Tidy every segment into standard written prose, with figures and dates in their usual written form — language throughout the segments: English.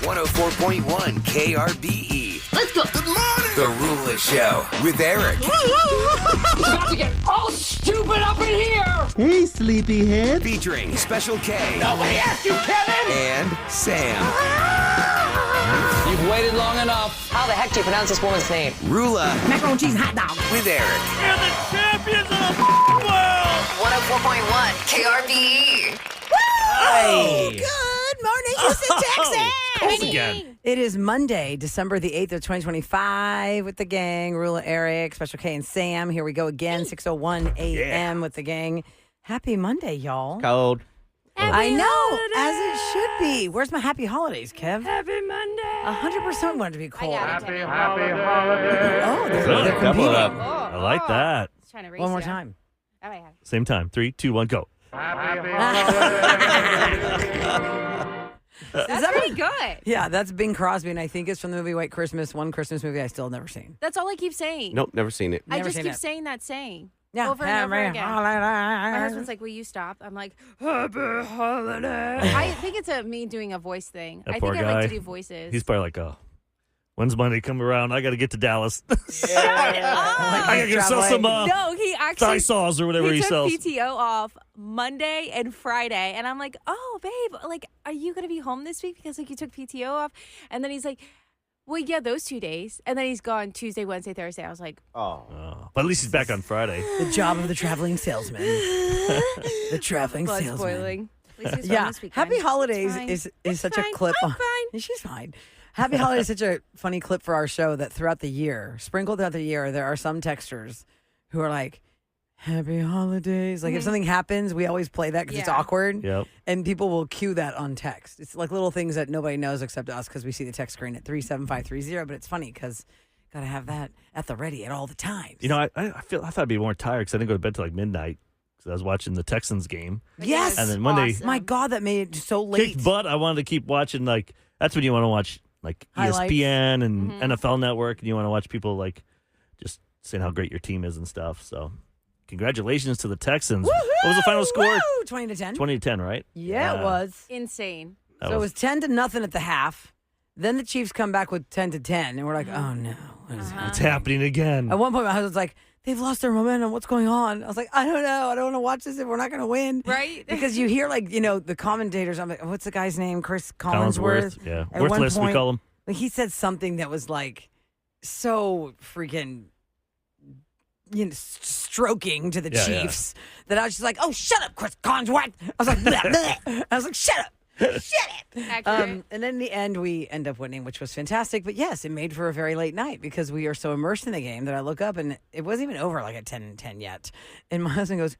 104.1 KRBE. Let's go. Good morning. The Rula Show with Eric. About to get all stupid up in here. Hey, sleepyhead. Featuring Special K. Nobody asked you, Kevin. And Sam. You've waited long enough. How the heck do you pronounce this woman's name? Rula Macaroni and cheese hot dog. with Eric. You're the champions of the world! 104.1 KRBE. Hey. Good morning, Houston, Texas. Close again. It is Monday, December the 8th of 2025 with the gang. Rula, Eric, Special K, and Sam. Here we go again, 6:01 a.m. with the gang. Happy Monday, y'all. Cold. I know, as it should be. Where's my happy holidays, Kev? Happy Monday. 100% want it to be cold. Happy holiday. Oh, they're Good. competing. Double it up. I like that. Trying to race One more ya. time. Oh, yeah. Same time. 3, 2, 1, go. That's pretty good. Yeah, that's Bing Crosby, and I think it's from the movie White Christmas, one Christmas movie I still have never seen. That's all I keep saying. Nope, never seen it. I Never just seen keep it. saying that saying. Yeah. Over and over Happy again. My holidays. husband's like, will you stop? I'm like, happy holiday. I think it's me doing a voice thing. That I poor think I like to guy. do voices. He's probably like, oh, when's Monday come around? I got to get to Dallas. Oh. I got to go sell some No, he thigh actually saws or whatever he took sells. PTO off Monday and Friday, and I'm like, oh, babe, like, are you gonna be home this week because like you took PTO off? And then he's like, well, yeah, those 2 days, and then he's gone Tuesday, Wednesday, Thursday. I was like, Oh, but at least he's back on Friday. The job of the traveling salesman. The traveling blood salesman. spoiling. At least he's home Yeah, this weekend. Happy Holidays It's fine. is It's such fine. a clip. I'm on- fine. She's fine. Happy Holidays is such a funny clip for our show that throughout the year, sprinkled throughout the year, there are some texters who are like, Happy Holidays. Like if something happens, we always play that because it's Yeah. awkward. Yep. And people will cue that on text. It's like little things that nobody knows except us because we see the text screen at 37530. But it's funny because got to have that at the ready at all the times. You know, I thought I'd be more tired because I didn't go to bed till like midnight because I was watching the Texans game. Yes. And then when they Awesome. My God, that made it so late. kicked butt, I wanted to keep watching. Like that's when you want to watch like Highlights. ESPN and Mm-hmm. NFL Network, and you want to watch people like just saying how great your team is and stuff. So, congratulations to the Texans. What was the final score? Woo! 20 to 10. 20-10, right? Yeah, it was. Insane. That So it was- was 10-0 at the half. Then the Chiefs come back with 10-10, and we're like, oh no, what is It's happening again. At one point, my husband's like, they've lost their momentum. What's going on? I was like, I don't know. I don't want to watch this if we're not going to win. Right? Because you hear, like, the commentators. I'm like, what's the guy's name? Chris Collinsworth. Yeah. At one Worthless, we point, call him. like, he said something that was like so freaking, stroking to the Yeah, Chiefs that I was just like, oh, shut up, Chris Collinsworth. I was like, blah, blah. I was like, shut up. Shut up. Accurate. And then in the end, we end up winning, which was fantastic. But yes, it made for a very late night because we are so immersed in the game that I look up and it wasn't even over like at 10:10 yet. And my husband goes,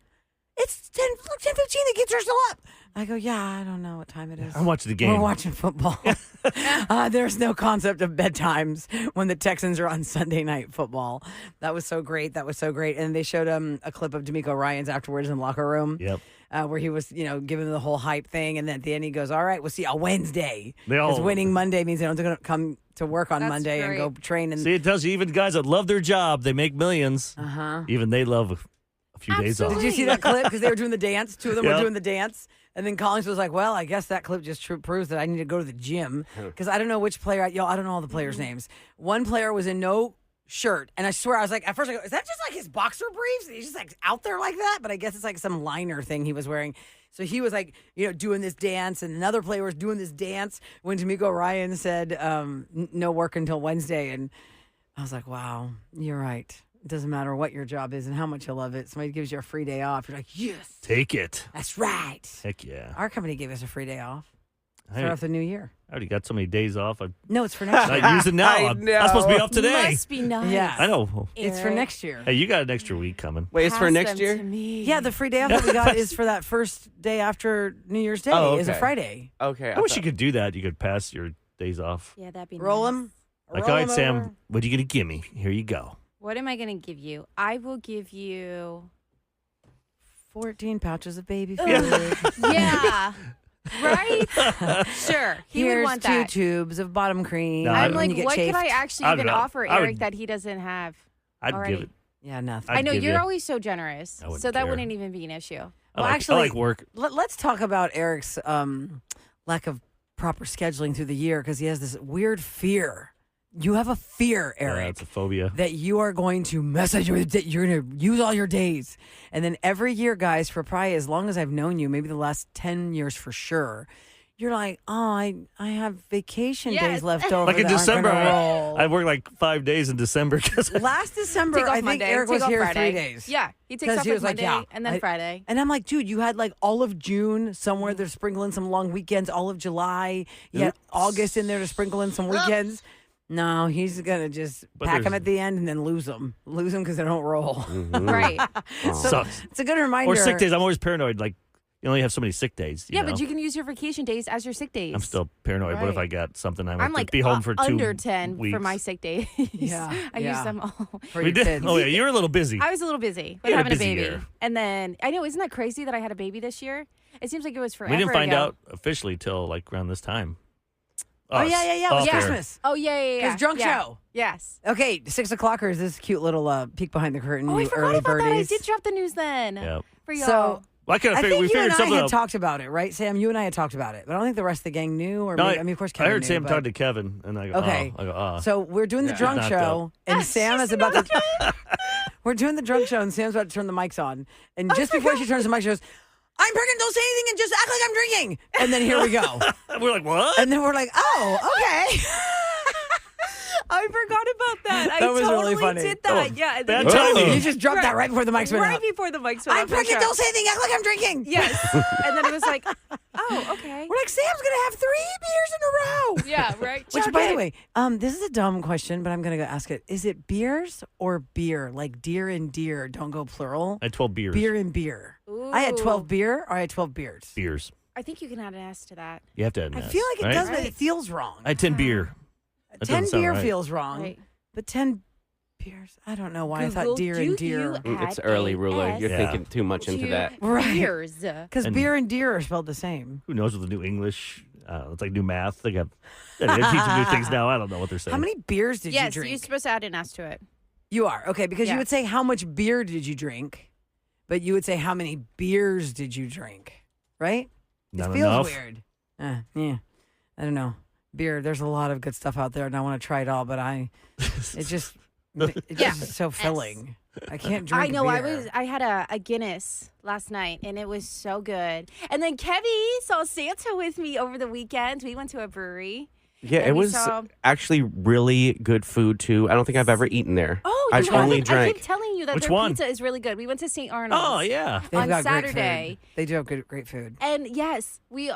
it's 10:15. The kids are still up. I go, yeah, I don't know what time it is. I'm watching the game. We're watching football. There's no concept of bedtimes when the Texans are on Sunday Night Football. That was so great. And they showed a clip of D'Amico Ryans afterwards in the locker room. Yep. Where he was, giving the whole hype thing. And then at the end, he goes, all right, we'll see you on Wednesday. They all- Because winning Monday means they don't have to come to work on That's Monday and go great. train. And See, it tells you even guys that love their job, they make millions. Uh-huh. Even they love a few days off. Did you see that clip? Because they were doing the dance. Two of them Yep. were doing the dance. And then Collins was like, well, I guess that clip just proves that I need to go to the gym. Because I don't know which player. I don't know all the players' names. One player was in no shirt. And I swear, I was like, at first I go, is that just like his boxer briefs? He's just like out there like that? But I guess it's like some liner thing he was wearing. So he was like, doing this dance. And another player was doing this dance when D'Amico Ryan said, no work until Wednesday. And I was like, wow, you're right. It doesn't matter what your job is and how much you love it. Somebody gives you a free day off. You're like, yes, Take it. that's right. Heck yeah. Our company gave us a free day off. I Start off the new year. already got so many days off. I'm No, it's for next year. not using now. I I'm know. supposed to be off today. Must be nice. Yeah. I know. It's for Eric. next year. Hey, you got an extra week coming. Wait, it's for Pass next them year? to me. Yeah, the free day off that we got is for that first day after New Year's Day. Oh, Is a okay. Friday. Okay. I wish you could do that. You could pass your days off. Yeah, that'd be Roll nice. them. Like, all right, Sam, what are you going to give me? Here you go. What am I going to give you? I will give you 14 pouches of baby food. Yeah. Right? Sure. He would Here's want 2 that. tubes of bottom cream. No, I'm I- like, you get what could I chafed. actually I even would- offer I would- Eric that he doesn't have? I'd Already. give it. Yeah, nothing. I'd I know give you're you- always so generous, I wouldn't so that care. wouldn't even be an issue. I Well, like, actually- I like work. Let's talk about Eric's lack of proper scheduling through the year because he has this weird fear. You have a fear, Eric. Yeah, it's a phobia. That you are going to message with, you're going to use all your days. And then every year, guys, for probably as long as I've known you, maybe the last 10 years for sure, you're like, oh, I have vacation days left over. Like in that aren't December, gonna roll. I work like 5 days in December. Last December, Take off I think Monday, Eric take was off here Friday. 3 days. Yeah, he takes 'Cause off he like was like, Monday yeah, and then Friday. And I'm like, dude, you had like all of June somewhere to sprinkle in some long weekends, all of July. You had August in there to sprinkle in some weekends. No, he's going to just But pack them there's- at the end and then lose them. Lose them because they don't roll. Right. Sucks. It's a good reminder. Or sick days. I'm always paranoid. Like, you only have so many sick days. Yeah, know? but you can use your vacation days as your sick days. I'm still paranoid. What if Right. I got something? I'm I'm like be home for 2 under 10 weeks. for my sick days. Yeah, I yeah. use them all. for We your did. kids. Oh yeah, you were a little busy. I was a little busy with You had a having a busy baby. year. And then, I know, isn't that crazy that I had a baby this year? It seems like it was forever We didn't find ago. out officially till like around this time. Oh, yeah. It was Off air. Christmas. Oh, yeah. Because drunk yeah. show. Yes. Okay, 6 o'clockers. This cute little peek behind the curtain. Oh, I you forgot early about that. I birdies. did drop the news then. Yep. For y'all. So Well, I kind of I figured we think you figured and I something had out. talked about it, right, Sam? You and I had talked about it, but I don't think the rest of the gang knew. Or No, maybe, I mean, of course, Kevin I heard knew, Sam but- talk to Kevin, and I go, Okay. oh. I go, So we're doing the Yeah. drunk Knocked show, and Sam is about to. We're doing the drunk show, and Sam's about to turn the mics on, and just before she turns the mic, she goes, "I'm pregnant. Don't say anything, and just act like I'm drinking." And then here we go, we're like, what? and then we're like, "Oh, okay." I forgot about that. I That was totally really funny. did that. Yeah. and bad then- timing. You just dropped that right before the mics went Right out. before the mics went I'm up, for pregnant. sure. Don't say anything. Act like I'm drinking. Yes. And then it was like, oh, okay. We're like, Sam's gonna have 3 beers in a row. Yeah, right. Which, Chug by it. the way, this is a dumb question, but I'm gonna go ask it. Is it beers or beer? Like deer and deer don't go plural. I had 12 beers. Beer and beer. I had 12 Ooh. beer, or I had 12 beers. Beers. I think you can add an S to that. You have to add an I S, feel like it right? does, but Right. it feels wrong. I had 10 beer. That 10 doesn't sound beer right. feels wrong, Right. but 10 beers. I don't know why I Google, thought deer do and you deer. It's add early, a Ruler. S You're Yeah. thinking too much into to that. Right. beers? Because And- beer and deer are spelled the same. Who knows with the new English? It's like new math. They got they're teaching new things now. I don't know what they're saying. How many beers did you Yes, drink? you're supposed to add an S to it. You are. Okay, because you Yeah. would say how much beer did you drink, but you would say how many beers did you drink, right? Not it feels enough. weird. Yeah. I don't know. Beer, there's a lot of good stuff out there, and I want to try it all, but it's just Yeah. so filling. I can't drink I know. beer. I had a Guinness last night, and it was so good. And then Kevy saw Santa with me over the weekend. We went to a brewery. Yeah, And it we was saw- actually really good food too. I don't think I've ever eaten there. Oh, I you just only haven't? I drank. keep telling you that Which their one? pizza is really good. We went to St. Arnold's. Oh yeah. They've on got Saturday. great food. They do have great food. And yes, we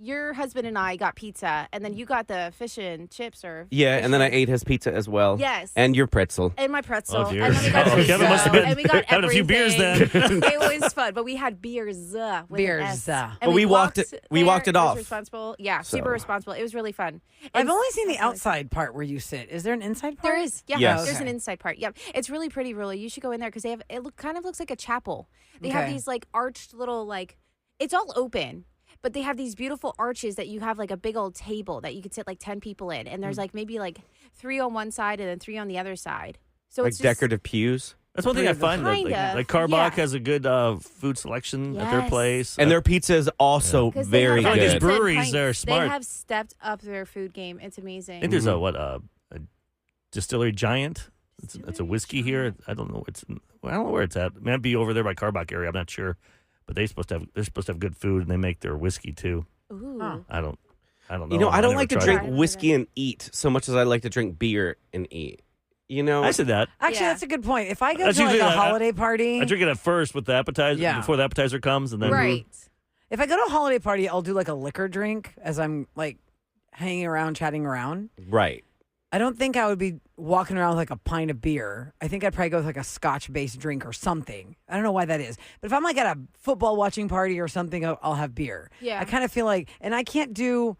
your husband and I got pizza, and then you got the fish and chips or Yeah, and then I ate his pizza as well. Yes. And your pretzel. and my pretzel. Oh, dear. And then we got Uh-oh, Kevin must have been and we got having a few beers everything. then. It was fun, but we had beers. With Beers, an S. uh. And But we walked it- we there. walked it was off. Responsible. Yeah, So. super responsible. It was really fun. I've And only seen the so fun. outside part where you sit. Is there an inside part? There is, yeah. Yes. There's an Okay. inside part. Yep, it's really pretty. Really, you should go in there because they have. Kind of looks like a chapel. They have Okay. these like arched little like. It's all open, but they have these beautiful arches that you have like a big old table that you could sit like 10 people in, and there's Mm. like maybe like 3 on one side and then 3 on the other side. So Like it's just, decorative pews. That's one thing I find. That, Kinda, like Carbach yeah. has a good food selection at their Yes. place. And their pizza is also 'Cause they very have, I feel like good. these pizza and breweries, pints. they're smart. They have stepped up their food game. It's amazing. I think there's Mm-hmm. a distillery giant. It's a whiskey here. I don't know. I don't know where it's at. It might be over there by Carbach area. I'm not sure. But they're supposed to have good food, and they make their whiskey too. Ooh. Huh. I don't know. You know, I don't never like to tried drink it. whiskey and eat so much as I like to drink beer and eat. You know, I said that. Actually, Yeah. that's a good point. If I go That's to like usually- a holiday party, I drink it at first with the appetizer Yeah. before the appetizer comes, and then Right. if I go to a holiday party, I'll do like a liquor drink as I'm like hanging around, chatting around. right. I don't think I would be walking around with like a pint of beer. I think I'd probably go with like a scotch-based drink or something. I don't know why that is. But if I'm like at a football watching party or something, I'll have beer. Yeah. I kind of feel like, and I can do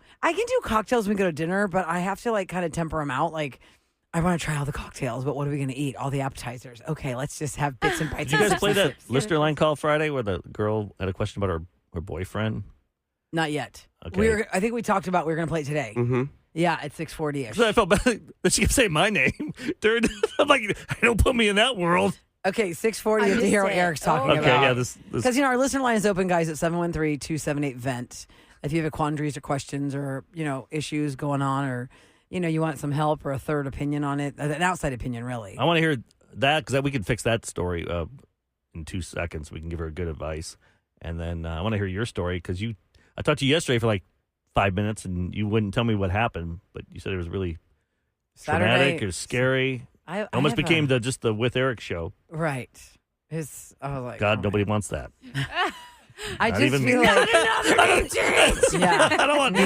cocktails when we go to dinner, but I have to like kind of temper them out. Like, I want to try all the cocktails, but what are we going to eat? All the appetizers. Okay, let's just have bits and bites. Did you of guys play that sips. listener line call Friday where the girl had a question about her boyfriend? Not yet. Okay. I think we talked about we were going to play it today. Mm-hmm. Yeah, at 6:40ish. So I felt bad that she kept saying my name. I'm like, don't put me in that world. Okay, 6:40 I to hear what missed it. Eric's talking Oh, Okay, about. yeah, this Because, our listener line is open, guys, at 713-278-VENT. if you have quandaries or questions or, issues going on or, you want some help or a third opinion on it, an outside opinion, really. I want to hear that because we can fix that story in 2 seconds. We can give her good advice. And then I want to hear your story because I talked to you yesterday for like 5 minutes and you wouldn't tell me what happened, but you said it was really traumatic or scary. I almost have became just the With Eric show. Right. I was like, God, oh nobody wants that. I Not just even feel me. like yeah. I don't want to.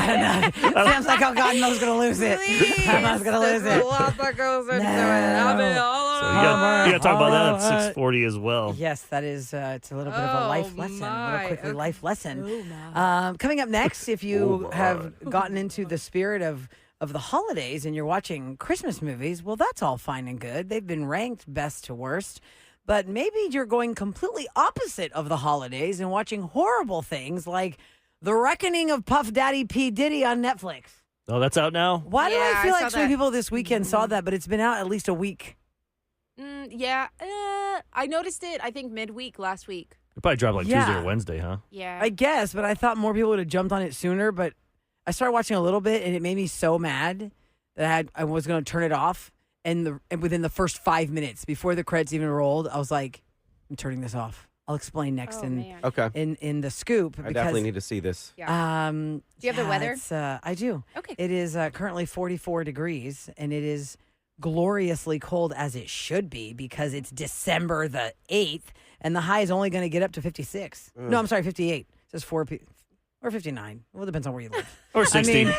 Sounds like, oh God, Mo's gonna lose it. Mo's gonna lose it. A lot that goes into it. No. So you got to talk about that at 6:40 as well. Yes, that is. It's a little bit of a life lesson. my. Real quickly, Okay. life lesson. Coming up next, if you have gotten into the spirit of the holidays and you're watching Christmas movies, well, that's all fine and good. They've been ranked best to worst. But maybe you're going completely opposite of the holidays and watching horrible things like The Reckoning of Puff Daddy P. Diddy on Netflix. Oh, that's out now? Why do Yeah, I feel I like saw so many that. people this weekend saw that, but it's been out at least a week? Yeah. I noticed it, I think, midweek last week. It probably dropped like Yeah. Tuesday or Wednesday, huh? Yeah. I guess, but I thought more people would have jumped on it sooner. But I started watching a little bit, and it made me so mad that I was going to turn it off. And within the first 5 minutes, before the credits even rolled, I was like, I'm turning this off. I'll explain next Oh, man. Okay. in the scoop. I definitely need to see this. Yeah. Do you have the weather? I do. Okay. It is currently 44 degrees, and it is gloriously cold as it should be because it's December the 8th, and the high is only going to get up to 56. No, I'm sorry, 58. It says or 59. Well, it depends on where you live. Or 16. In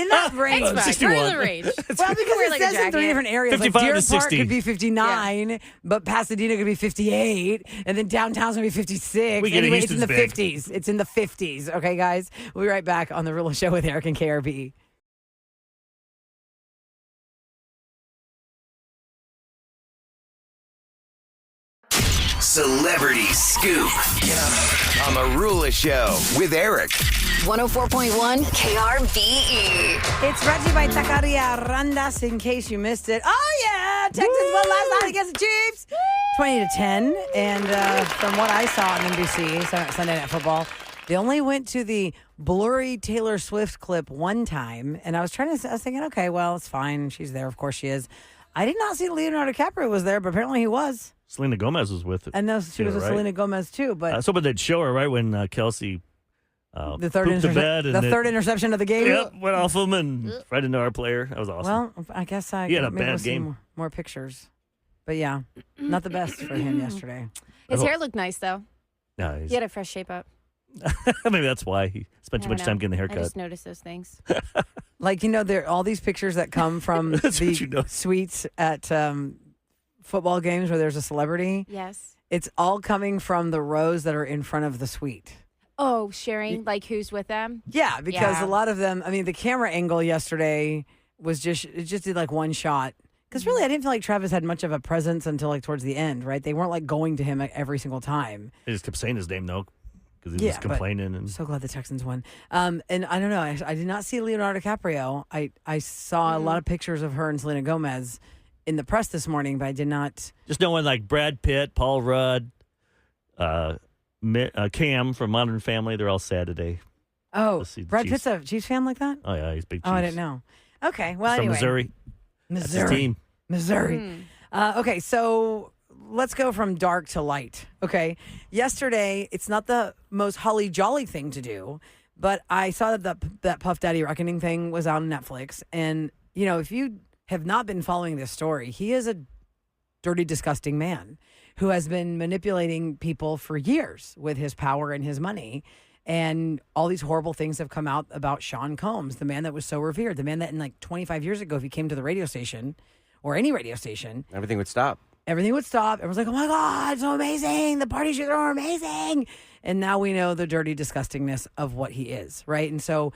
that range. It's fine. 61. We're in the range. Well, because wear it like a says in 3 jacket. different areas. 55 like Deer to Park 60. could be 59, but Pasadena could be 58, and then downtown's going to be 56. We get it, Anyway, it's in the Houston's big. 50s. It's in the 50s. Okay, guys? We'll be right back on The Rulo Show with Eric and KRB. Celebrity Scoop on The Rula Show with Eric. 104.1 KRBE. It's brought to you by Taqueria Randas, in case you missed it. Oh, yeah! Texans won last night against the Chiefs. 20-10. And from what I saw on NBC, Sunday Night Football, they only went to the blurry Taylor Swift clip one time. And I was thinking, okay, well, it's fine. She's there. Of course she is. I did not see Leonardo DiCaprio was there, but apparently he was. Selena Gomez was with it. And she was with right? Selena Gomez, too. But So, but they'd show her, right, when Kelsey the third pooped the bed. And third interception of the game. Yep, went off him and right into our player. That was awesome. Well, I guess He had a maybe bad we'll see game. more pictures. But yeah, not the best for him yesterday. His hair looked nice, though. No, He had a fresh shape up. maybe that's why he spent too I much don't time know. getting the I haircut. just noticed those things. Like, there are all these pictures that come from That's what you the know. suites at football games where there's a celebrity. Yes. It's all coming from the rows that are in front of the suite. Oh, sharing, like, who's with them? Yeah, because Yeah. a lot of them, the camera angle yesterday was it just did like one shot. Because really, I didn't feel like Travis had much of a presence until like towards the end, right? They weren't like going to him every single time. They just kept saying his name, though, because he was but complaining. And so glad the Texans won. And I don't know. I did not see Leonardo DiCaprio. I saw a lot of pictures of her and Selena Gomez in the press this morning, but I did not. just knowing like Brad Pitt, Paul Rudd, Cam from Modern Family, they're all sad today. Oh, Let's see the Brad Chiefs. Pitt's a Chiefs fan like that? Oh, yeah, he's a big Chiefs. Oh, I didn't know. Okay, well, From anyway. Missouri. That's his Missouri. team. Missouri. Okay, so let's go from dark to light. Okay. Yesterday, it's not the most holly jolly thing to do, but I saw that Puff Daddy Reckoning thing was out on Netflix. And, if you have not been following this story, he is a dirty, disgusting man who has been manipulating people for years with his power and his money. And all these horrible things have come out about Sean Combs, the man that was so revered, the man that in like 25 years ago, if he came to the radio station or any radio station, Everything would stop. everything would stop. Everyone's like, oh my God, so amazing. The parties you throw are amazing. And now we know the dirty disgustingness of what he is, right? And so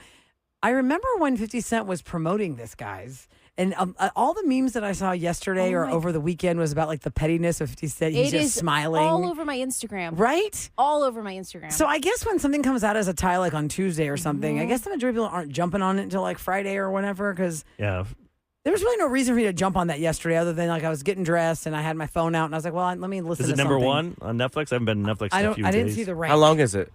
I remember when 50 Cent was promoting this, guys. And all the memes that I saw yesterday or over the weekend was about like the pettiness of 50 Cent. He's It just is smiling. all over my Instagram. Right? All over my Instagram. So I guess when something comes out as a tie like on Tuesday or something, I guess the majority of people aren't jumping on it until like Friday or whenever because Yeah. there was really no reason for me to jump on that yesterday other than like I was getting dressed and I had my phone out and I was like, well, let me listen Is to it number something. one on Netflix? I haven't been on Netflix I in a don't. few I days. didn't see the rank. How long is it?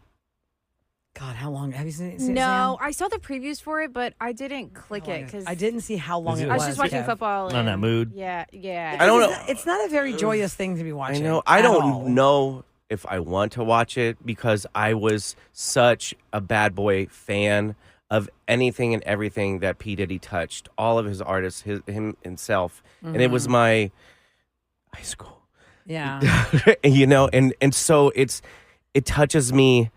God, how long have you seen it? No, I saw the previews for it, but I didn't click it because I didn't see how long Is it it- I was. was just watching Kev. football. Not in that and- mood. Yeah. I don't know. It's not a very joyous thing to be I watching. know. I at don't all. know if I want to watch it because I was such a Bad Boy fan of anything and everything that P. Diddy touched. All of his artists, him himself, and it was my high school. Yeah. and so it touches me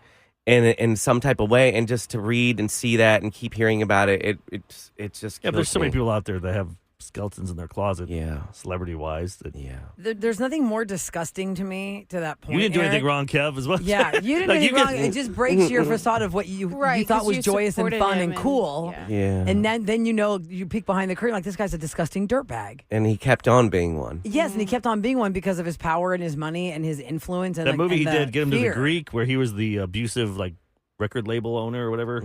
in some type of way, and just to read and see that and keep hearing about it, it just Yeah, there's kills so many me. people out there that have skeletons in their closet. Yeah. Celebrity-wise. That Yeah. There's nothing more disgusting to me to that point. You didn't do anything Eric. wrong, Kev, as well. Yeah, you didn't do anything wrong. It just breaks your facade of what you Right, thought 'cause was you joyous and supported fun him and cool. Yeah. And then you peek behind the curtain like this guy's a disgusting dirtbag. And he kept on being one. Yes, and he kept on being one because of his power and his money and his influence. And That movie he did, Get Him to the fear. Greek, where he was the abusive record label owner or whatever.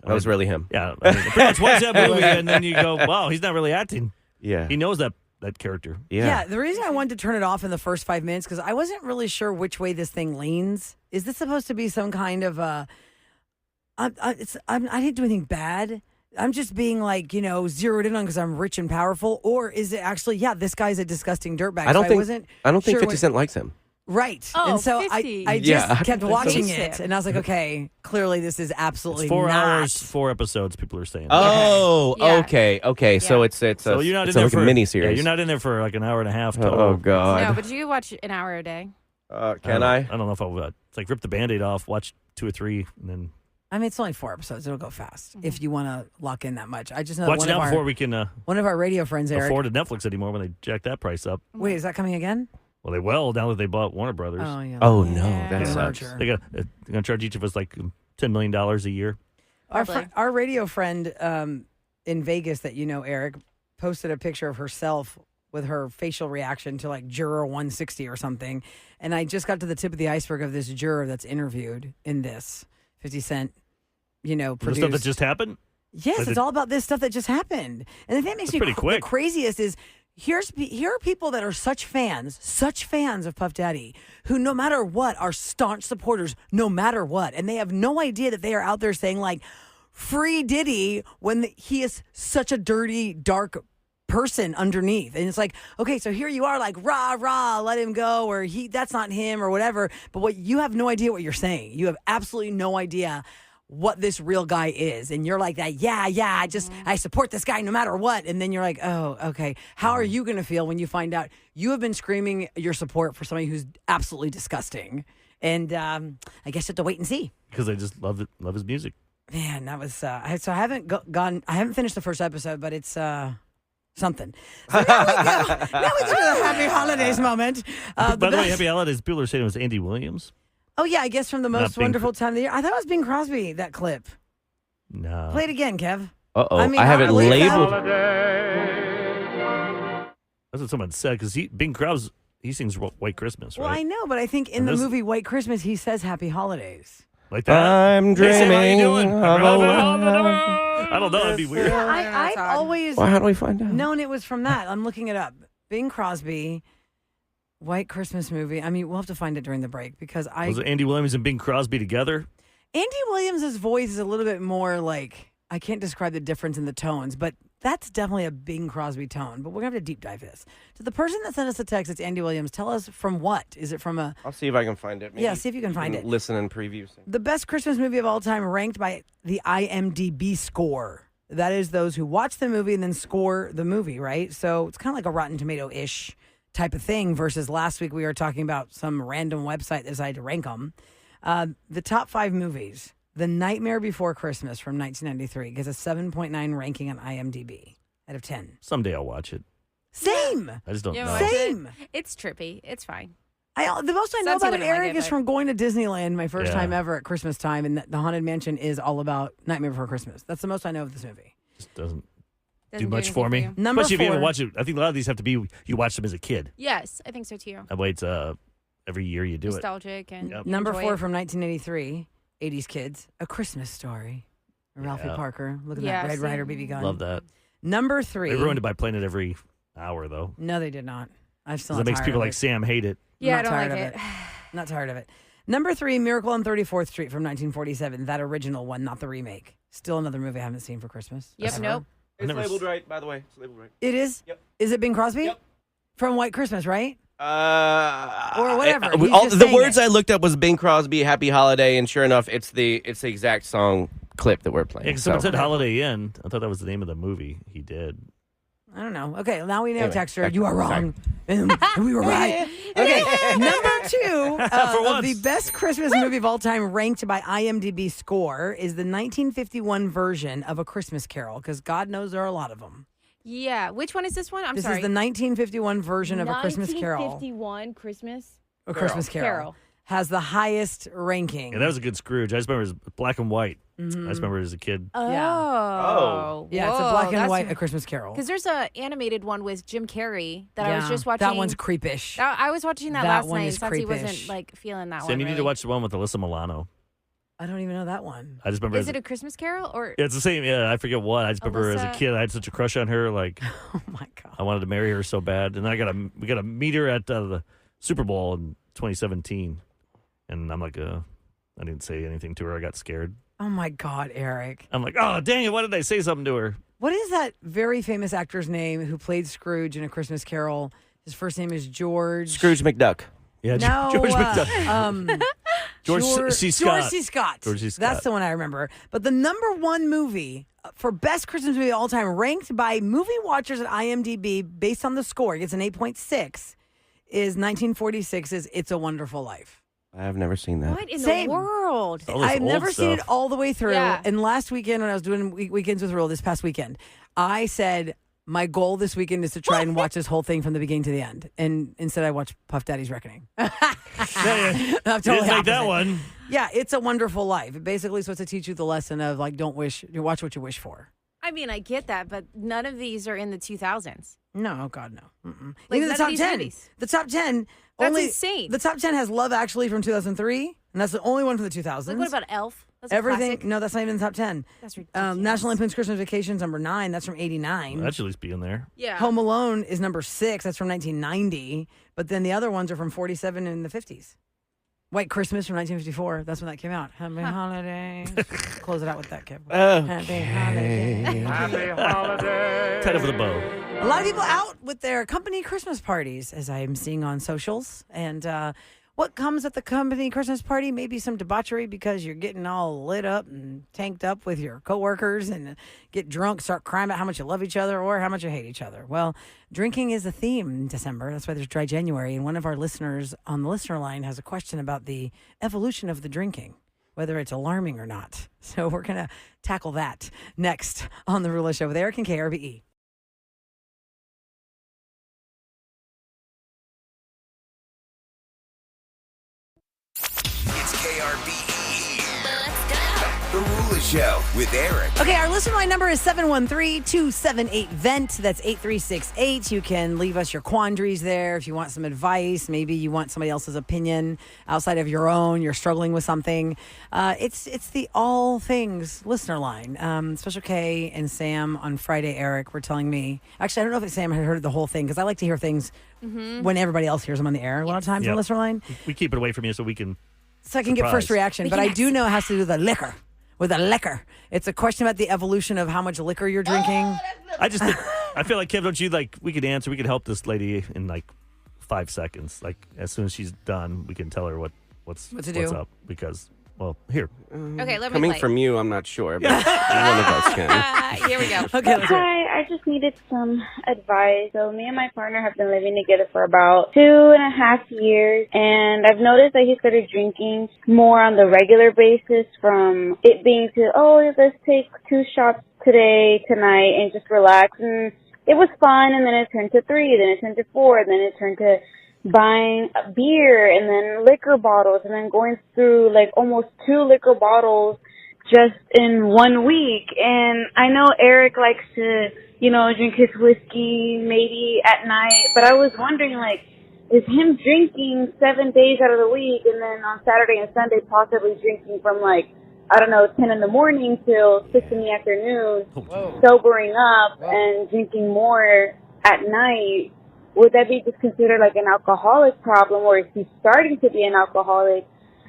That was really him. Yeah. I mean, pretty much watch that movie and then you go, wow, he's not really acting. Yeah. He knows that character. Yeah, the reason I wanted to turn it off in the first 5 minutes because I wasn't really sure which way this thing leans. Is this supposed to be some kind of I didn't do anything bad. I'm just being zeroed in on because I'm rich and powerful, or is it actually this guy's a disgusting dirtbag? I don't So think. wasn't I don't think sure 50 Cent likes him. Right. Oh, and so 50. I just Yeah. kept watching Hates it, him. and I was like, okay, clearly this is absolutely It's 4 not. hours, 4 episodes, people are saying. Oh, Yeah. okay. So Yeah. it's So you're not in it's there like for a mini series. Yeah, you're not in there for like an hour and a half. Total. Oh God. No, but you watch an hour a day. Can I? I don't know if I would. It's like rip the Band-Aid off, watch 2 or 3, and then I mean, it's only 4 episodes. It'll go fast if you want to lock in that much. I just know watch one it of out our before we can one of our radio friends, Eric. afford a Netflix anymore when they jack that price up. Wait, is that coming again? Well, they will now that they bought Warner Brothers. Oh yeah. Oh no, Yeah. that The sucks. merger. They're going to charge each of us like $10 million a year. Probably. Our radio friend in Vegas that you know, Eric, posted a picture of herself with her facial reaction to like juror 160 or something. And I just got to the tip of the iceberg of this juror that's interviewed in this 50 Cent, The produced. stuff that just happened? Yes, it's all about this stuff that just happened. And the thing that makes me pretty quick. the craziest is here are people that are such fans of Puff Daddy, who no matter what are staunch supporters, no matter what. And they have no idea that they are out there saying like, free Diddy when he is such a dirty, dark person underneath. And it's like, okay, so here you are like, rah, rah, let him go, or that's not him or whatever. But what you have no idea what you're saying. You have absolutely no idea what this real guy is. And you're like that, I support this guy no matter what. And then you're like, oh, okay. How are you going to feel when you find out you have been screaming your support for somebody who's absolutely disgusting? And I guess you have to wait and see. Because I just love his music. Man, that was, so I haven't gone, I haven't finished the first episode, but it's something. So now we go to the happy holidays moment. By the way, best- Happy Holidays, people are saying it was Andy Williams. Oh, yeah, I guess from the most Bing wonderful time of the year. I thought it was Bing Crosby, that clip. No. Play it again, Kev. Uh-oh. I mean, I have it not really labeled. That's what someone said, because Bing Crosby, he sings White Christmas, right? Well, I know, but I think in And the this- movie White Christmas, he says Happy Holidays. Like that? I'm Hey, Sam, how you dreaming doing? of I don't know. That'd be weird. I've always Well, how do we find out? known it was from that. I'm looking it up. Bing Crosby, White Christmas movie. I mean, we'll have to find it during the break because Was it Andy Williams and Bing Crosby together? Andy Williams' voice is a little bit more like, I can't describe the difference in the tones, but that's definitely a Bing Crosby tone. But we're going to have to deep dive this. To the person that sent us the text, it's Andy Williams. Tell us from what? Is it from a... I'll see if I can find it. Maybe Yeah, see if you can find it. Listen and preview. The best Christmas movie of all time ranked by the IMDb score. That is those who watch the movie and then score the movie, right? So it's kind of like a Rotten Tomato-ish type of thing versus last week we were talking about some random website that decided to rank them. The top 5 movies. The Nightmare Before Christmas from 1993 gets a 7.9 ranking on IMDb out of 10. Someday I'll watch it. Same. I just don't You know. watch it? Same. It's trippy. It's fine. The most I know Santi about it, wouldn't like Eric, it, is but- from going to Disneyland my first Yeah. time ever at Christmas time, and the Haunted Mansion is all about Nightmare Before Christmas. That's the most I know of this movie. Just doesn't Doesn't do much anything for me. you. Number Especially if you 4. haven't watched it. I think a lot of these have to be you watched them as a kid. Yes, I think so too. That way it's every year you do it. Nostalgic and Yep. Number enjoy 4 it. from 1983, 80s Kids, A Christmas Story. Ralphie Yeah. Parker. Look at Yeah, that Red I've Ryder seen- BB gun. Love that. Number 3. They ruined it by playing it every hour, though. No, they did not. I'm still 'Cause not that makes tired people of like it. Sam hate it. Yeah, I Not don't tired like of it. Not tired of it. Number 3, Miracle on 34th Street from 1947. That original one, not the remake. Still another movie I haven't seen for Christmas. Yep, ever. nope. It's labeled right, by the way. It's labeled right. It is? Yep. Is it Bing Crosby? Yep. From White Christmas, right? Or whatever. He's All just the saying words it. I looked up was Bing Crosby, Happy Holiday, and sure enough, it's the exact song clip that we're playing. Yeah, 'cause someone said Holiday Inn. I thought that was the name of the movie he did. I don't know. Okay, now we know, Anyway, Texter. You are wrong. And we were right. Okay, number 2 of once. the best Christmas movie of all time ranked by IMDb score is the 1951 version of A Christmas Carol, because God knows there are a lot of them. Yeah. Which one is this one? I'm This sorry. is the 1951 version of A Christmas Carol. 1951 Christmas. A Christmas Carol. Has the highest ranking. Yeah, that was a good Scrooge. I just remember it was black and white. I just remember it as a kid. Oh. Yeah, it's a Whoa, black and that's- white A Christmas Carol. Because there's a animated one with Jim Carrey that I was Yeah, just watching. That one's creepish. I was watching that That last one night is since he creepish. wasn't like feeling that Sam, one. you need to really. watch the one with Alyssa Milano. I don't even know that one. I just remember. Is it a Christmas Carol or? It's the same. Yeah, I forget what. I just remember as a Alyssa- kid, I had such a crush on her. Like, Oh my God. I wanted to marry her so bad, and then we got to meet her at the Super Bowl in 2017, and I'm like, I didn't say anything to her. I got scared. Oh my God, Eric. I'm like, oh dang it! Why did I say something to her? What is that very famous actor's name who played Scrooge in A Christmas Carol? His first name is George. Scrooge McDuck. Yeah, No, George McDuck. George C. Scott. George C. Scott. George C. Scott. That's the one I remember. But the number 1 movie for best Christmas movie of all time, ranked by movie watchers at IMDb based on the score, it gets an 8.6, is 1946's It's a Wonderful Life. I've never seen that. What in Same. the world? All this I've old never seen it stuff. all the way through. Yeah. And last weekend when I was doing Weekends with Rule, this past weekend, I said my goal this weekend is to try and watch this whole thing from the beginning to the end. And instead I watched Puff Daddy's Reckoning. Yeah, yeah. I'm totally Didn't like that opposite. one. Yeah, It's a Wonderful Life. It basically is supposed to teach you the lesson of like, you watch what you wish for. I mean, I get that, but none of these are in the 2000s. No, oh God, no. Mm-mm. Like, Even the none of top these 10. movies. The top 10. That's only, insane. The top 10 has Love Actually from 2003, and that's the only one from the 2000s. Like, what about Elf? That's a Everything? classic. No, that's not even in the top 10. That's ridiculous. National Lampoon's Christmas Vacation's number 9. That's from 89. Well, that should at least be in there. Yeah. Home Alone is number 6. That's from 1990. But then the other ones are from 47 and the 50s. White Christmas from 1954. That's when that came out. Happy holidays. Close it out with that, Kev. Happy holidays. Tied up with a bow. A lot of people out with their company Christmas parties, as I'm seeing on socials. And what comes at the company Christmas party? Maybe some debauchery because you're getting all lit up and tanked up with your coworkers and get drunk, start crying about how much you love each other or how much you hate each other. Well, drinking is a theme in December. That's why there's Dry January. And one of our listeners on the listener line has a question about the evolution of the drinking, whether it's alarming or not. So we're going to tackle that next on The Rula Show with Eric and KRBE. It's KRBE. Let's go. The Rula Show with Eric. Okay, our listener line number is 713-278-VENT. That's 8368. You can leave us your quandaries there if you want some advice. Maybe you want somebody else's opinion outside of your own. You're struggling with something. It's the all things listener line. Special K and Sam on Friday, Eric, were telling me. Actually, I don't know if Sam had heard the whole thing because I like to hear things when everybody else hears them on the air. A lot of times on Yep. the listener line. We keep it away from you so we can. So I can get first Surprise. reaction. But I do know it has to do with the liquor. With the liquor. It's a question about the evolution of how much liquor you're drinking. I just think, I feel like, Kev, don't you like, we could answer, we could help this lady in like 5 seconds. Like, as soon as she's done, we can tell her what's to do. up. Because, well, here. Okay, let me Coming play. from you, I'm not sure, but one of us can. Here we go. Okay, let's hear it. Hi, I just needed some advice. So me and my partner have been living together for about 2.5 years, and I've noticed that he started drinking more on the regular basis from it being to, oh, let's take 2 shots tonight, and just relax. And it was fun, and then it turned to 3, then it turned to 4, then it turned to buying a beer and then liquor bottles and then going through like almost 2 liquor bottles just in 1 week. And I know Eric likes to, drink his whiskey maybe at night, but I was wondering, like, is him drinking 7 days out of the week and then on Saturday and Sunday possibly drinking from 10 in the morning till 6 in the afternoon, sobering up and drinking more at night? Would that be just considered like an alcoholic problem, or is he starting to be an alcoholic?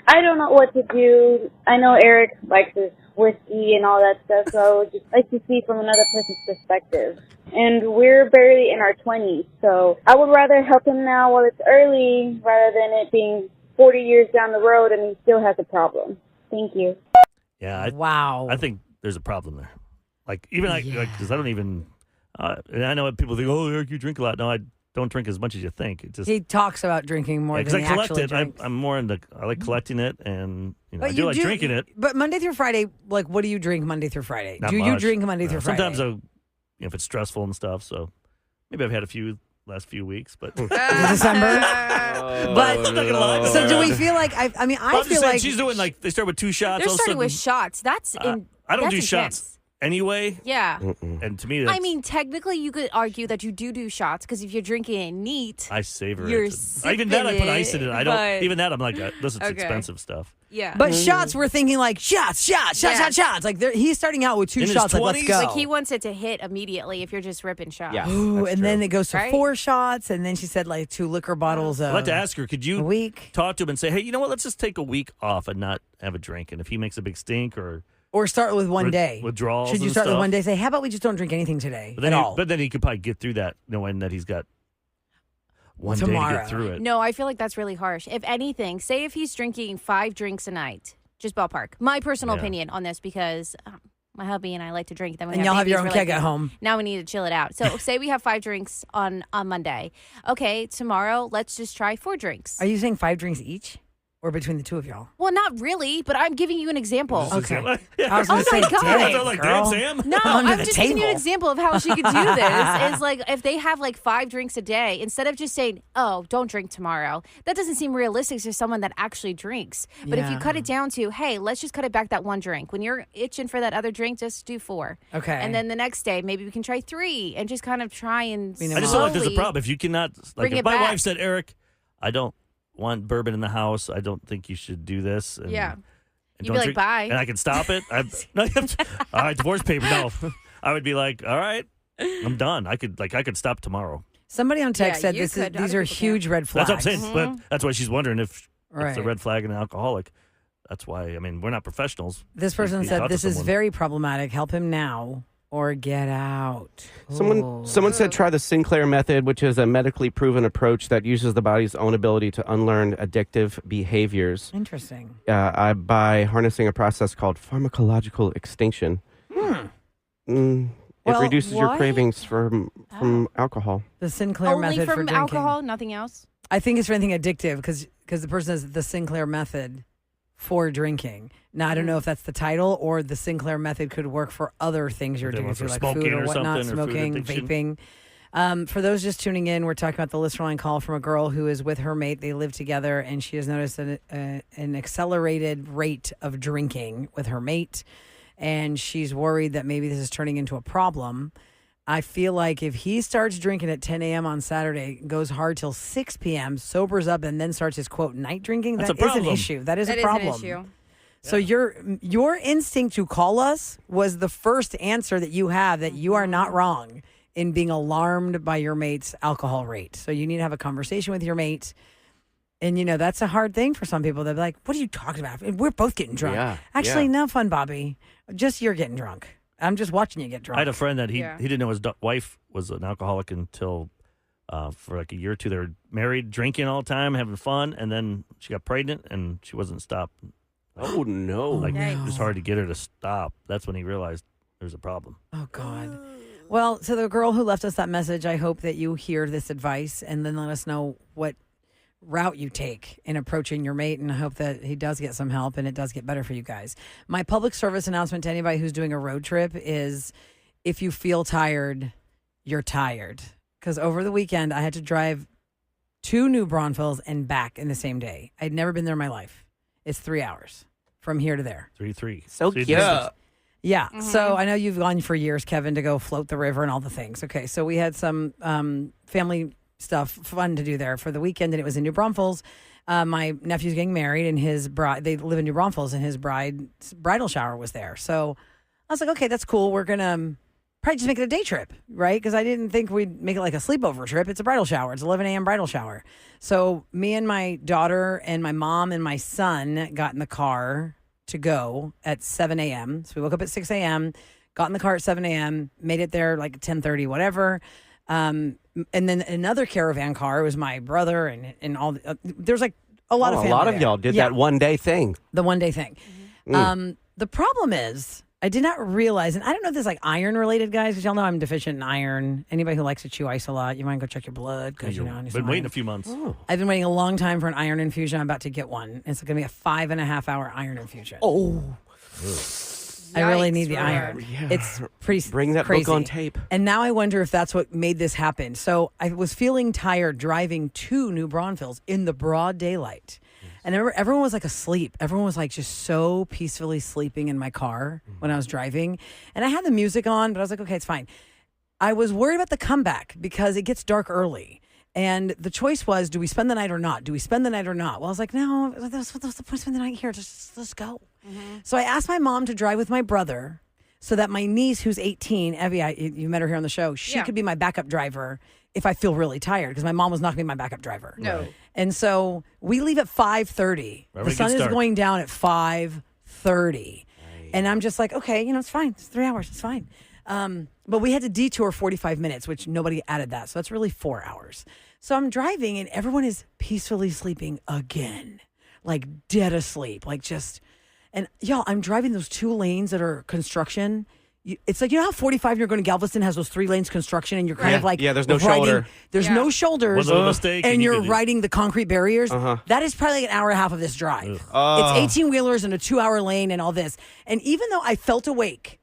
I don't know what to do. I know Eric likes his whiskey and all that stuff, so I would just like to see from another person's perspective. And we're barely in our 20s, so I would rather help him now while it's early rather than it being 40 years down the road and he still has a problem. Thank you. Yeah. Wow. I think there's a problem there. Like, even because I don't even, and I know what people think, oh, Eric, you drink a lot. No, I don't drink as much as you think. It just, He talks about drinking more because than I he collect actually it. drinks. I'm more into, I like collecting it, and I But do like drinking it. But Monday through Friday, like, what do you drink Monday through Friday? Not Do you much. drink Monday through Friday? Sometimes if it's stressful and stuff, so maybe I've had a few last few weeks, but December. But I'm not gonna lie. so do we feel like I I'm feel just saying, like she's doing like they start with 2 shots. They're all of a starting sudden, with shots. That's I don't that's do shots intense. anyway, Yeah. and to me, I that's, mean, technically, you could argue that you do shots because if you're drinking it neat, I savor you're it. Even that, I put sipping ice in it. I it, don't. but- Even that, I'm like, this is Okay. expensive stuff. yeah. but shots, we're thinking like shots. Like he's starting out with 2 In his shots. Like, let's 20s? go. Like he wants it to hit immediately if you're just ripping shots. Yeah. Ooh, That's and then true. it goes to Right? 4 shots, and then she said like 2 liquor bottles I'd like to ask her, could a you week, talk to him and say, hey, you know what? Let's just take a week off and not have a drink. And if he makes a big stink or or start with one day. withdrawals, Should you and start with stuff. one day? Say, how about we just don't drink anything today But then, at all? but then he could probably get through that, knowing that he's got one day to Tomorrow. get through it. No, I feel like that's really harsh. If anything, say if he's drinking 5 drinks a night, just ballpark. My personal Yeah. opinion on this because my hubby and I like to drink. Then we And have y'all have your babies, own we're like, keg at home. Now we need to chill it out. So say we have 5 drinks on Monday. Okay, tomorrow let's just try 4 drinks. Are you saying 5 drinks each, or between the 2 of y'all? Well, not really, but I'm giving you an example. Okay. Yeah. I was going Oh to say, my God. dang, I'm like, girl. damn, Sam. No, Under I'm the just giving you an table. example of how she could do this. Is like if they have like 5 drinks a day, instead of just saying, "Oh, don't drink tomorrow," that doesn't seem realistic to someone that actually drinks. But if you Yeah. cut it down to, "Hey, let's just cut it back that 1 drink. When you're itching for that other drink, just do 4." Okay. And then the next day, maybe we can try 3 and just kind of try and. You know, I just feel like there's a slowly- problem. If you cannot, like, Bring if it my back. wife said, Eric, I don't want bourbon in the house. I don't think you should do this. And, Yeah. and You'd don't be like, drink- "Bye." And I can stop it. No, all right, divorce paper. No, I would be like, all right, I'm done. I could stop tomorrow. Somebody on text Yeah, said you these could. are Other people huge red flags. That's what I'm saying. But that's why she's wondering if it's Right. a red flag and an alcoholic. That's why. I mean, we're not professionals. This person We said talk to this is someone. very problematic. Help him now or get out. Someone said try the Sinclair method, which is a medically proven approach that uses the body's own ability to unlearn addictive behaviors Interesting. by harnessing a process called pharmacological extinction. It Well, reduces your what? cravings from alcohol. The Sinclair Only method for from drinking. alcohol, nothing else. I think it's for anything addictive because the person says the Sinclair method for drinking. Now I don't know if that's the title or the Sinclair method could work for other things you're They doing, want if you're for like smoking food or or whatnot, something, or food smoking, addiction. vaping. For those just tuning in, we're talking about the listener line call from a girl who is with her mate. They live together, and she has noticed an accelerated rate of drinking with her mate, and she's worried that maybe this is turning into a problem. I feel like if he starts drinking at 10 a.m. on Saturday, goes hard till 6 p.m., sobers up, and then starts his quote night drinking, That's that a is an problem. issue. That is That a is problem. an issue. So your instinct to call us was the first answer that you have that you are not wrong in being alarmed by your mate's alcohol rate. So you need to have a conversation with your mate. And, that's a hard thing for some people. They're like, what are you talking about? We're both getting drunk. Yeah, Actually, yeah. no fun, Bobby. Just you're getting drunk. I'm just watching you get drunk. I had a friend that he Yeah. didn't know his wife was an alcoholic until for like a year or two. They were married, drinking all the time, having fun, and then she got pregnant and she wasn't stopped. Oh no! Like no. it was hard to get her to stop. That's when he realized there's a problem. Oh, God. Well, to the girl who left us that message, I hope that you hear this advice and then let us know what route you take in approaching your mate. And I hope that he does get some help and it does get better for you guys. My public service announcement to anybody who's doing a road trip is if you feel tired, you're tired. Because over the weekend, I had to drive to New Braunfels and back in the same day. I'd never been there in my life. It's 3 hours from here to there. 3-3. So you cute. did- Yeah. So I know you've gone for years, Kevin, to go float the river and all the things. Okay. So we had some family stuff, fun to do there for the weekend, and it was in New Braunfels. My nephew's getting married, and his bride, they live in New Braunfels, and his bridal shower was there. So I was like, okay, that's cool. We're going to probably just make it a day trip, right? Because I didn't think we'd make it like a sleepover trip. It's a bridal shower. It's 11 a.m. bridal shower. So me and my daughter and my mom and my son got in the car to go at 7 a.m. So we woke up at 6 a.m., got in the car at 7 a.m., made it there like 10:30, whatever. And then another caravan car. It was my brother and all. There's like a lot of family. A lot of there. y'all did that one day thing. The one day thing. The problem is, I did not realize, and I don't know if this is like iron related, guys, because y'all know I'm deficient in iron. Anybody who likes to chew ice a lot, you might go check your blood because You've been waiting a few months. I've been waiting a long time for an iron infusion. I'm about to get one. It's going to be a 5.5 hour iron infusion. Oh. I really Yikes, need the Roar. iron. Yeah. It's pretty Bring that crazy. book on tape. And now I wonder if that's what made this happen. So I was feeling tired driving to New Braunfels in the broad daylight. And I remember everyone was like asleep. Everyone was like just so peacefully sleeping in my car when I was driving. And I had the music on, but I was like, okay, it's fine. I was worried about the comeback because it gets dark early. And the choice was, do we spend the night or not? Do we spend the night or not? Well, I was like, no, what's the point of spending the night here? Just let's go. So I asked my mom to drive with my brother so that my niece, who's 18, Evie, you met her here on the show, she could be my backup driver if I feel really tired, because my mom was not going to be my backup driver. No. And so we leave at 5:30. The sun is going down at 5:30. And I'm just like, okay, it's fine. It's 3 hours. It's fine. But we had to detour 45 minutes, which nobody added that. So that's really 4 hours. So I'm driving and everyone is peacefully sleeping again, like dead asleep, like just, and y'all, I'm driving those 2 lanes that are construction. It's like, how 45 you're going to Galveston has those 3 lanes construction and you're kind of like, there's no riding- shoulder. There's no shoulders. Was it a mistake? And you you're could- riding the concrete barriers. That is probably like an hour and a half of this drive. It's 18 wheelers and a 2-hour lane and all this. And even though I felt awake,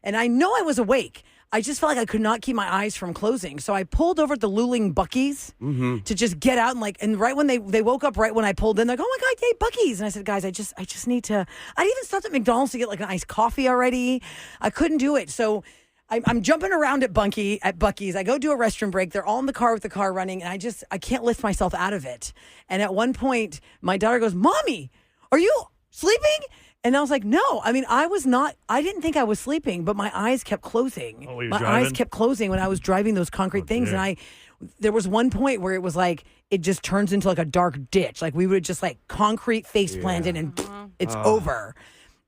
and I know I was awake, I just felt like I could not keep my eyes from closing. So I pulled over at the Luling Buc-ee's to just get out and right when they woke up right when I pulled in, they're like, oh my God, yay, Buc-ee's. And I said, guys, I just need to, I even stopped at McDonald's to get like an iced coffee already. I couldn't do it. So I'm jumping around at Buc-ee's. I go do a restroom break. They're all in the car with the car running. And I can't lift myself out of it. And at one point, my daughter goes, Mommy, are you sleeping? And I was like, no. I mean, I didn't think I was sleeping, but my eyes kept closing. Oh, my eyes kept closing when I was driving those concrete things. dear. And there was one point where it was like, it just turns into like a dark ditch. Like we would just like concrete face planted and it's over.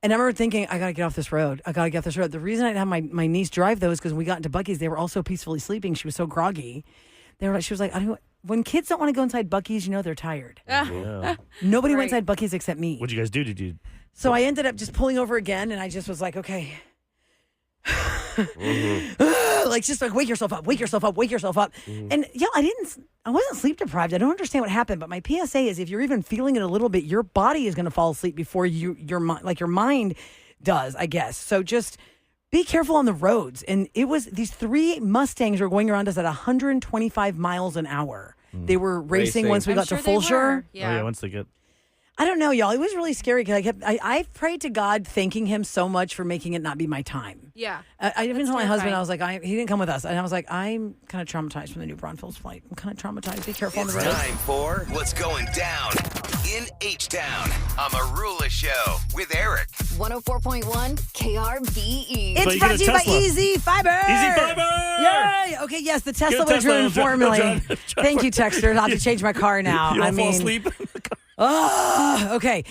And I remember thinking, I got to get off this road. The reason I didn't have my niece drive though is because when we got into Buc-ee's, they were all so peacefully sleeping. She was so groggy. She was like, when kids don't want to go inside Buc-ee's, they're tired. Yeah. Nobody went inside Buc-ee's except me. What'd you guys do? Did you? So I ended up just pulling over again, and I just was like, okay. Like, just like, wake yourself up. And I wasn't sleep deprived. I don't understand what happened, but my PSA is if you're even feeling it a little bit, your body is going to fall asleep before your mind does, I guess. So just be careful on the roads. And it was, these 3 Mustangs were going around us at 125 miles an hour. They were racing once we got to Fulshire. Oh, yeah, once they get. I don't know, y'all. It was really scary because I prayed to God, thanking Him so much for making it not be my time. Yeah. I even told my terrifying. husband, I was like, he didn't come with us, and I was like, I'm kind of traumatized from the New Braunfels flight. I'm kind of traumatized. Be careful on the It's road. time for What's Going Down in H-Town on Marula Show with Eric. 104.1 KRVE. So It's you brought get a to you by Tesla. Easy Fiber. Easy Fiber! Yay! Okay, yes, the Tesla Get a was driven Tesla. formally. Drive- Thank you, Texter. I'll have to change my car now. You don't I mean, fall asleep. Okay.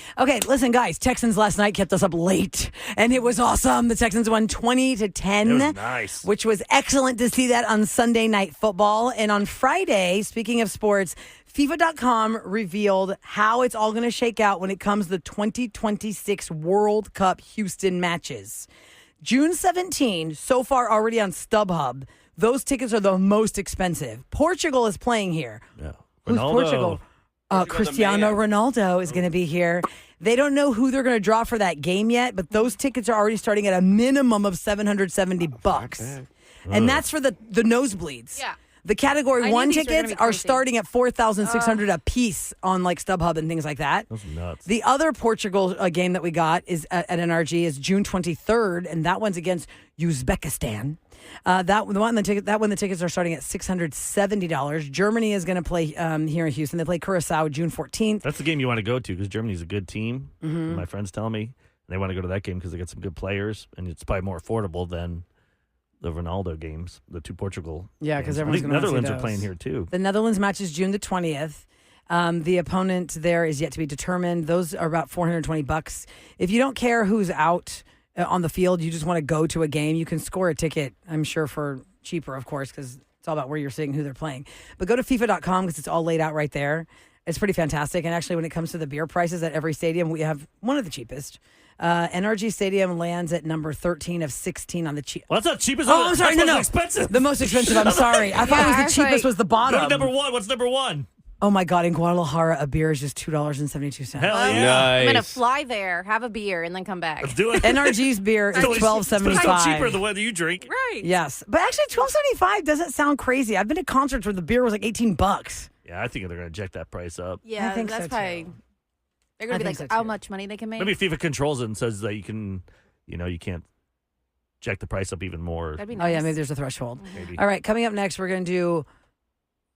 Listen, guys. Texans last night kept us up late, and it was awesome. The Texans won 20-10. It was nice. Which was excellent to see that on Sunday Night Football. And on Friday, speaking of sports, FIFA.com revealed how it's all going to shake out when it comes to the 2026 World Cup Houston matches. June 17, so far already on StubHub. Those tickets are the most expensive. Portugal is playing here. Yeah. Who's Ronaldo. Portugal? Cristiano Ronaldo is going to be here. They don't know who they're going to draw for that game yet, but those tickets are already starting at a minimum of $770. And that's for the nosebleeds. Yeah. The category I knew 1 these were gonna tickets be are crazy. starting at $4,600 a piece on like StubHub and things like that. That's nuts. The other Portugal game that we got is at NRG is June 23rd, and that one's against Uzbekistan. That one the tickets are starting at $670. Germany is going to play here in Houston. They play Curacao June 14th. That's the game you want to go to because Germany's a good team. My friends tell me they want to go to that game because they got some good players, and it's probably more affordable than the Ronaldo games, the 2 Portugal. Yeah, because games. I everyone's think going to Netherlands are playing here too. The Netherlands match is June the 20th. The opponent there is yet to be determined. Those are about $420. If you don't care who's out on the field, you just want to go to a game, you can score a ticket, I'm sure, for cheaper, of course, because it's all about where you're sitting, who they're playing. But go to FIFA.com because it's all laid out right there. It's pretty fantastic. And actually, when it comes to the beer prices at every stadium, we have one of the cheapest. NRG Stadium lands at number 13 of 16 on the cheap. Well, that's not cheapest. Oh, I'm sorry. That's No. expensive. The most expensive. I'm sorry. I thought it was the cheapest was the bottom. Go to number 1. What's number 1? Oh my God! In Guadalajara, a beer is just $2.72. Hell yeah! I'm gonna Nice. fly there, have a beer, and then come back. Let's do it. NRG's beer is It's $12.75. still cheaper the weather you drink. Right. Yes, but actually, $12.75 doesn't sound crazy. I've been to concerts where the beer was like $18. Yeah, I think they're going to jack that price up. Yeah, I think that's so, probably. too. They're gonna I be think like, so, how too. much money they can make. Maybe FIFA controls it and says that you can't jack the price up even more. That'd be Oh nice. yeah, maybe there's a threshold. Maybe. All right, coming up next, we're going to do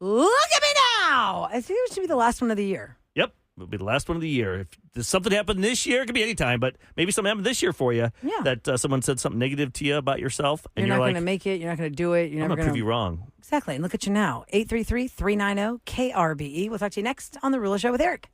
Look at Me Now. I think it should be the last one of the year. Yep. It'll be the last one of the year. If there's something happened this year, it could be any time, but maybe something happened this year for you. Yeah. That someone said something negative to you about yourself. And You're not like, going to make it. You're not going to do it. You're I'm never going to prove going you wrong. Exactly. And look at you now. 833-390-KRBE. We'll talk to you next on The Rula Show with Eric.